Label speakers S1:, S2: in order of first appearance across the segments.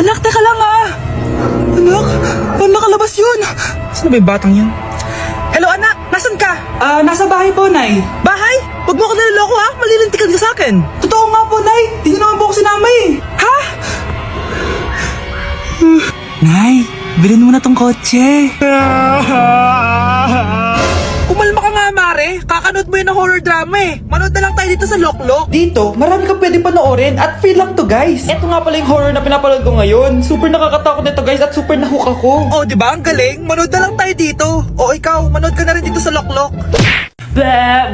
S1: Anak, teka lang ah! Anak, nakalabas yun! Saan na ba yung batang yun? Hello anak, nasan ka? Nasa bahay po, Nay. Bahay? Huwag mo ako naliloko ha, malilintikan ka sa akin. Totoo nga po, Nay. Di naman po ako sinama eh. Ha? Nay, bilhin mo na tong kotse. Kumalma ka nga, Mare. Kakanood mo yun ng horror drama eh. Manood na lang tayo dito sa Loklok. Dito, marami ka pwede panoorin at free lang to, guys. Ito nga pala yung horror na pinapanood ko ngayon. Super nakakatakot nito, guys, at super nahook ako. Oh, di ba? Ang galing. Manood na lang tayo dito. O ikaw, manood ka na rin dito sa Loklok.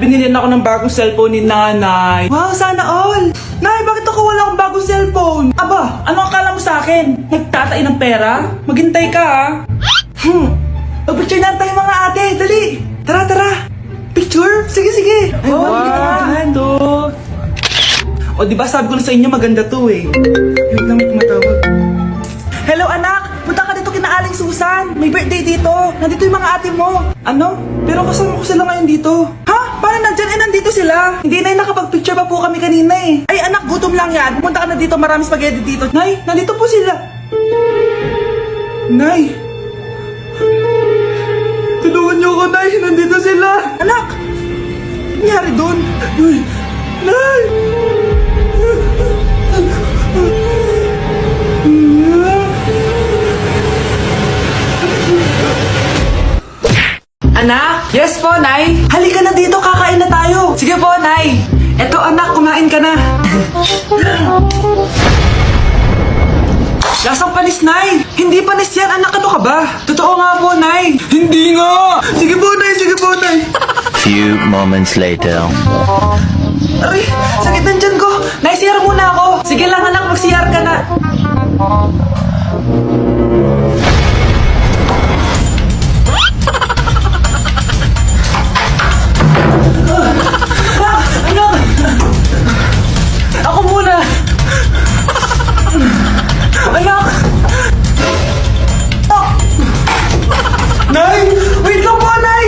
S1: Binili ako ng bagong cellphone ni nanay. Wow, sana all. Nay, bakit ako wala akong bagong cellphone? Aba, ano akala mo sa akin? Nagtatain ng pera? Maghintay ka ha. Mag-picture na tayo mga ate, dali. Tara, tara. Picture? Sige, sige. Ay, wow, to. O, diba sabi ko na sa inyo maganda to eh. Ayun lang, may tumatawag. Hello, anak. Punta ka dito kina Aling Susan. May birthday dito. Nandito yung mga ate mo. Ano? Pero kasama ko sila ngayon dito. Ha? Paano nandyan? Eh, nandito sila. Hindi na nakapag-picture pa po kami kanina eh. Ay, anak, gutom lang yan. Pumunta ka na dito. Marami spaghetti dito. Nay, nandito po sila. Nay. Tulungan niyo ako, Nay. Nandito sila. Anak! Ano nangyari doon? Nay! Nay! Anak? Yes po, Nay. Halika na dito. Kakain na tayo. Sige po, Nay. Eto, anak. Kumain ka na. Lasang panis, Nay! Hindi panis yan, anak, ano ka ba? Totoo nga po, Nay! Hindi nga! Sige po, Nay! Sige po, Nay!
S2: Few moments later.
S1: Aray! Sakit ng tiyan ko! Nay, CR muna ako! Sige lang, anak, mag-CR ka na! Anak! Ako muna! Anak! Oh! Nay! Wait lang po, Nay!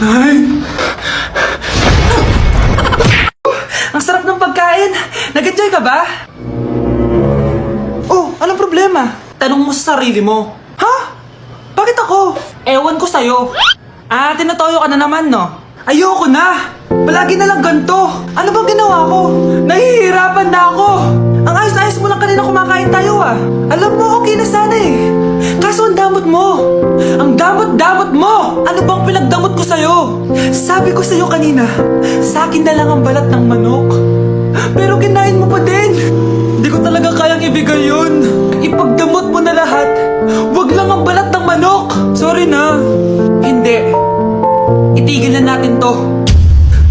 S1: Nay! Ang sarap ng pagkain! Nag-enjoy ka ba? Oh, anong problema? Tanong mo sa sarili mo. Ha? Bakit ako? Ewan ko sa'yo. Tinatoyo ka na naman, no? Ayoko na! Palagi na lang ganito. Ano bang ginawa ko? Nahihirapan na ako. Ang ayos-ayos mo lang kanina kumakain tayo, ah. Alam mo, okay na sana eh. Kaso ang damot mo. Ang damot-damot mo. Ano bang pinagdamot ko sa'yo? Sabi ko sa'yo kanina, sa akin na lang ang balat ng manok. Pero kinain mo pa din. Hindi ko talaga kayang ibigay yun. Ipagdamot mo na lahat. Wag lang ang balat ng manok. Sorry na. Hindi. Itigil na natin to.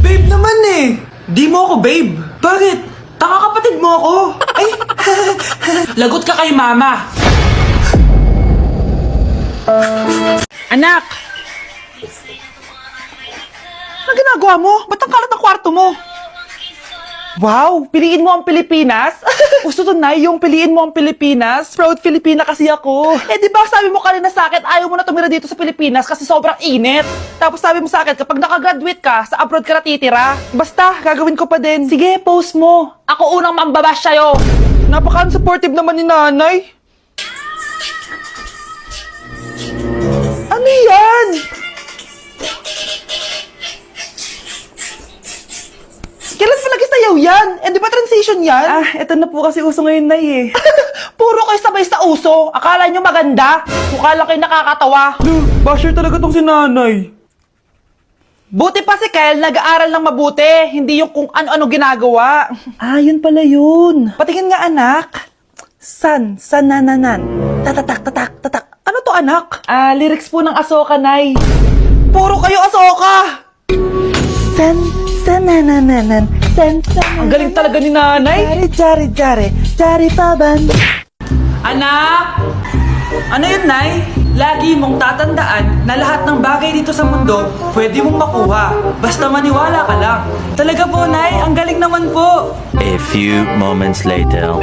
S1: Babe naman eh. Di mo ako babe. Bakit? Taka kapatid mo ako. Ay. Lagot ka kay mama. Anak. Ano ginagawa mo? Ba't ang kalat ng kwarto mo? Wow! Piliin mo ang Pilipinas? Gusto to, Nay, yung piliin mo ang Pilipinas. Proud Filipina kasi ako. Eh, di ba sabi mo kanina sa akin, ayaw mo na tumira dito sa Pilipinas kasi sobrang init. Tapos sabi mo sa akin, kapag nakagraduate ka, sa abroad ka na titira. Basta, gagawin ko pa din. Sige, post mo. Ako unang mambabash sa'yo. Napaka-unsupportive naman ni nanay. Ano yan? Kailan pa nag-isayaw yan? Eh, di ba transition yan? Eto na po kasi uso ngayon, Nay eh. Puro kayo sabay sa uso. Akala nyo maganda. Mukha lang kayo nakakatawa. Basher talaga tong si nanay. Buti pa si Kyle, nag-aaral ng mabuti. Hindi yung kung ano-ano ginagawa. Yun pala yun. Patingin nga, anak. Sanananan. Tatatak, tatak, tatak. Ano to, anak? Lyrics po ng Asoka, Nay. Puro kayo Asoka! Sanananan. Ang galing talaga ni nanay. Jari paban. Anak! Ano yun, Nay? Lagi mong tatandaan na lahat ng bagay dito sa mundo pwede mong makuha. Basta maniwala ka lang. Talaga po, Nay. Ang galing naman po.
S2: A few moments later.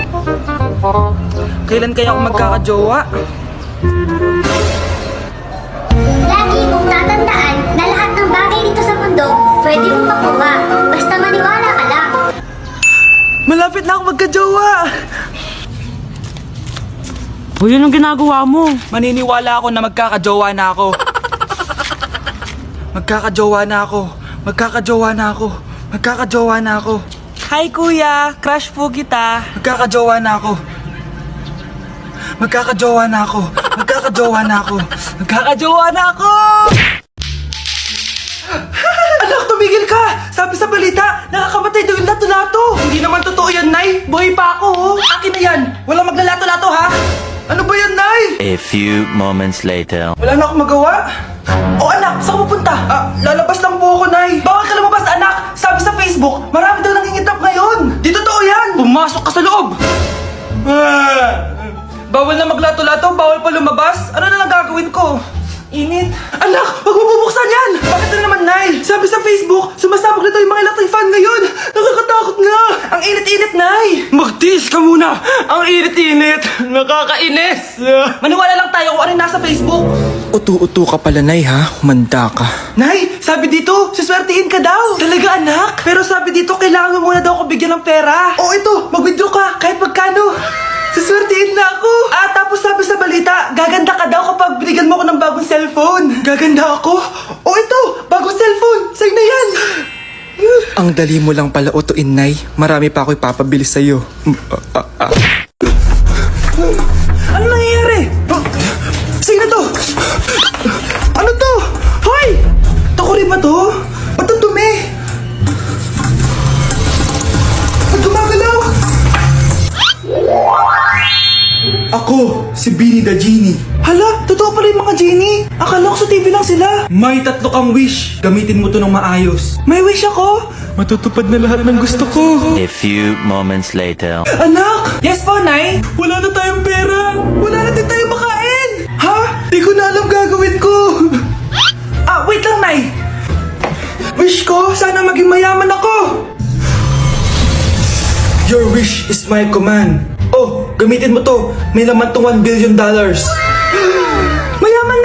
S1: Kailan kaya ako magkakajowa?
S3: Lagi mo pwede mong makuha. Basta maniwala ka lang.
S1: Malapit na ako magka-jowa!
S4: O yun ang ginagawa mo.
S1: Maniniwala ako na magkaka-jowa na ako. Magkaka-jowa na ako. Magkaka-jowa na ako. Magkaka-jowa na ako. Hi kuya, crush po kita. Magkaka-jowa na ako. Magkaka-jowa na ako. Magkaka-jowa na ako. Magkaka-jowa na ako! Anak, tumigil ka! Sabi sa balita, nakakamatay daw yung lato-lato! Hindi naman totoo yan, Nay! Buhay pa ako, oh! Akin na yan! Walang maglalato-lato, ha? Ano ba yan, Nay?
S2: A few moments later.
S1: Wala na akong magawa? Oh, anak, saan ka pupunta? Lalabas lang po ako, Nay. Bawal ka lumabas, anak! Sabi sa Facebook, marami daw nangingitap ngayon! Di totoo yan! Pumasok ka sa loob! Bawal na maglato-lato, bawal pa lumabas. Ano na lang gagawin ko? Init. Anak, wag mo bubuksan yan! Bakit na naman, Nay? Sabi sa Facebook, sumasabog nito yung mga electric fan ngayon! Nakakatakot nga! Ang init-init, Nay! Magtiis ka muna! Ang init-init! Nakakainis! Maniwala lang tayo kung ano yung nasa Facebook.
S5: Utu-utu ka pala, Nay, ha? Humanda ka.
S1: Nay, sabi dito, siswertihin ka daw. Talaga, anak? Pero sabi dito, kailangan mo muna daw ako bigyan ng pera. Oo, ito, mag-withdraw ka, kahit magkano. Siswertihin na ako. Tapos sabi sa balita, gaganda ka daw kapag binigyan mo ko ng bagong cellphone. Gaganda ako? Oo, ito, bagong cellphone. Sa'yo na yan.
S5: Ang dali mo lang pala utuin, Nay. Marami pa ako ipapabili sa'yo.
S1: Ano nangyayari? Sa'yo na to. Ano to? Hoy! Takuri ba to? Ba't ang dumi? Ba't gumagalaw? Ako, si Beanie the Genie. Hala, totoo pala yung mga genie. Akala ko sa TV lang sila. May 3 kang wish. Gamitin mo to ng maayos. May wish ako?
S5: Matutupad na lahat ng gusto ko.
S2: A few moments later.
S1: Anak! Yes po, Nay? Wala na tayong pera. Wala na din tayong makain. Ha? Di ko na alam gagawin ko. Wait lang, Nay. Wish ko, sana maging mayaman ako. Your wish is my command. Oh, gamitin mo to. May laman tong $1 billion. Mayaman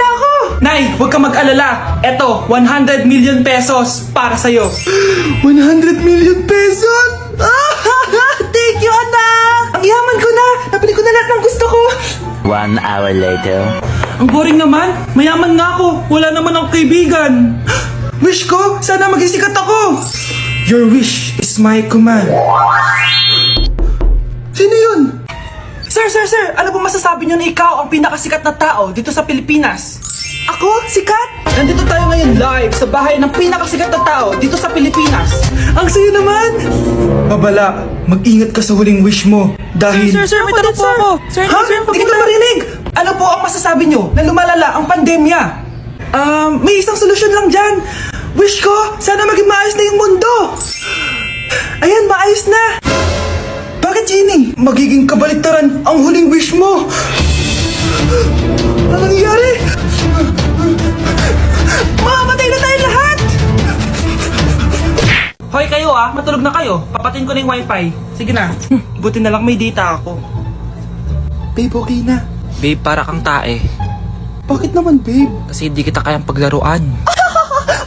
S1: na ako! Nay, huwag ka mag-alala. Eto, 100 million pesos para sa'yo. 100 million pesos? Thank you, anak! Ang yaman ko na! Nabili ko na lahat ng gusto ko.
S2: 1 hour later.
S1: Ang boring naman. Mayaman nga ako. Wala naman akong kaibigan. Wish ko, sana maging sikat ako. Your wish is my command. Sino yun? Sir, ano po masasabi niyo na ikaw ang pinakasikat na tao dito sa Pilipinas? Ako? Sikat? Nandito tayo ngayon live sa bahay ng pinakasikat na tao dito sa Pilipinas. Ang sayo naman! Babala, mag-ingat ka sa huling wish mo dahil...
S4: Sir, may tanong po ako. Sir,
S1: Ha? Hindi kita marinig! Ano po ang masasabi niyo na lumalala ang pandemya? May isang solusyon lang dyan. Wish ko, sana maging maayos na yung mundo. Ayan, maayos na. Bakit, Jenny? Magiging kabaliktaran ang huling wish mo. Ano nangyayari? Mamamatay na tayo lahat! Hoy kayo matulog na kayo. Papatin ko na yung wifi. Sige na. Buti na lang may data ako. Babe, okay na.
S5: Babe, para kang tae.
S1: Bakit naman, babe?
S5: Kasi di kita kayang paglaruan.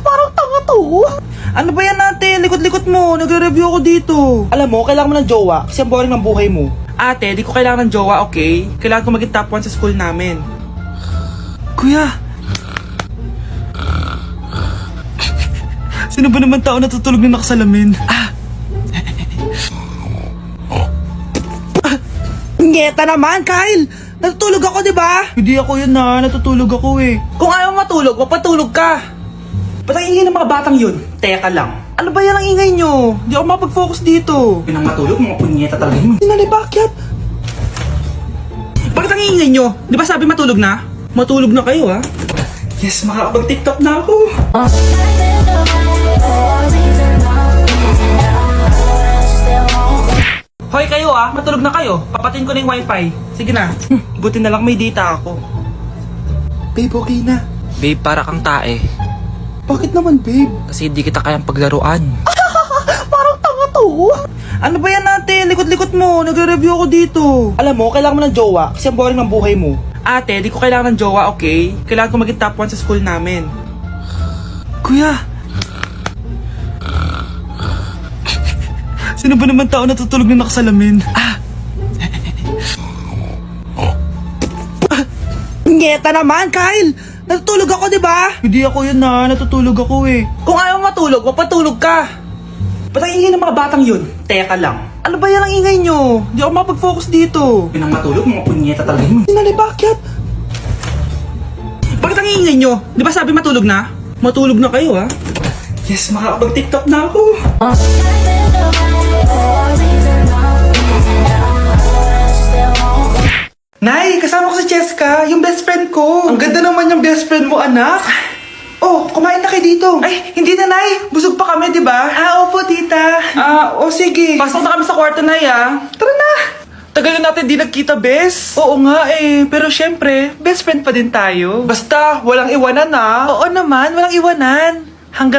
S1: Parang tanga to. Ano ba yan natin? Likot-likot mo. Nagre-review ako dito. Alam mo, kailangan mo ng jowa kasi ang boring ng buhay mo. Ate, di ko kailangan ng jowa, okay? Kailangan ko maging top 1 sa school namin. Kuya! Sino ba naman tao natutulog na nakasalamin? Ngeta naman, Kyle! Natutulog ako, di ba? Hindi ako yun natutulog ako eh. Kung ayaw matulog, mapatulog ka. Ba't ang ingay ng mga batang yun? Teka lang. Ano ba yan ang ingay nyo? Di ako mapag-focus dito. Pinang matulog, mga punyeta talaga yun. Sinalibakyat. Bakit ang ingay nyo? Di ba sabi matulog na? Matulog na kayo, ha? Yes, makakapag-tiktok na ako. Hoy kayo matulog na kayo. Papatin ko na yung wifi. Sige na. Buti na lang may data ako. Babe, okay na.
S5: Babe, para kang tae.
S1: Bakit naman, babe?
S5: Kasi di kita kayang paglaruan.
S1: Parang tanga to. Ano ba yan natin? Likot-likot mo. Nagre-review ako dito. Alam mo, kailangan mo ng jowa kasi ang boring ng buhay mo. Ate, di ko kailangan ng jowa, okay? Kailangan ko maging top 1 sa school namin. Kuya! Sino ba naman tao natutulog na nakasalamin? Ngeta naman, Kyle! Natutulog ako, di ba? Hindi ako yun natutulog ako eh. Kung ayaw matulog, mapatulog ka. Ba't ang ingay ng mga batang yun? Teka lang. Ano ba yan ang ingay nyo? Hindi ako mapag-focus dito. Pinang matulog, mga punyeta talaga yun. Sinali, bakit? Bakit ang ingay nyo? Di ba sabi matulog na? Matulog na kayo, ha? Yes, makakapag-tiktok na ako. Nay, kasama ko si Cheska, yung best friend ko. Ang ganda naman yung best friend mo, anak. Oh, kumain na kayo dito. Ay, hindi na, Nay. Busog pa kami, di ba? Opo, tita. Sige. Pasok na kami sa kwarto, Nay, Tara na. Tagal na natin di nagkita, bes. Oo nga eh, pero syempre, best friend pa din tayo. Basta, walang iwanan Oo naman, walang iwanan. Hanggang